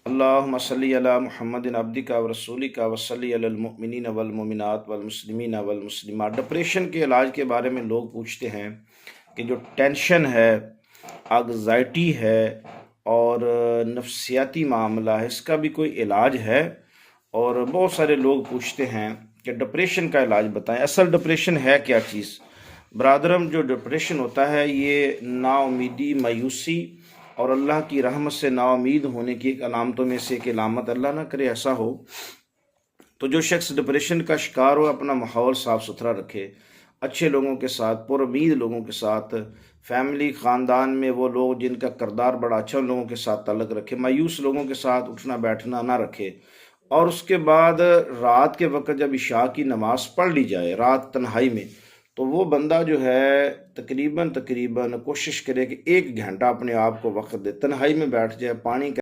अल्लाहुम्मा सल्ली अला मुहम्मदिन अब्दिका व रसूलिका व सल्ली अलल मुमिनीन वल मुमिनात वल मुस्लिमीन वल मुस्लिमात। डिप्रेशन के इलाज के बारे में लोग पूछते हैं कि जो टेंशन है, एंग्जाइटी है और नफ्सियाती मामला है, इसका भी कोई इलाज है। और बहुत सारे लोग पूछते हैं कि डिप्रेशन का इलाज बताएं, असल डिप्रेशन है क्या चीज़। ब्रादरम, जो डिप्रेशन होता है ये नाउमीदी, मायूसी और अल्लाह की रहमत से नाउमीद होने की एक अलामतों में से एक अलामत, अल्लाह ना करे ऐसा हो। तो जो शख्स डिप्रेशन का शिकार हो अपना माहौल साफ़ सुथरा रखे, अच्छे लोगों के साथ, पुरुमीद लोगों के साथ, फैमिली ख़ानदान में वो लोग जिनका किरदार बड़ा अच्छा, उन लोगों के साथ ताल्लुक़ रखे, मायूस लोगों के साथ उठना बैठना ना रखे। और उसके बाद रात के वक्त जब इशा की नमाज़ पढ़ ली जाए रात तन्हाई में, तो वो बंदा जो है तकरीबन कोशिश करे कि 1 घंटा अपने आप को वक्त दे, तन्हाई में बैठ जाए, पानी का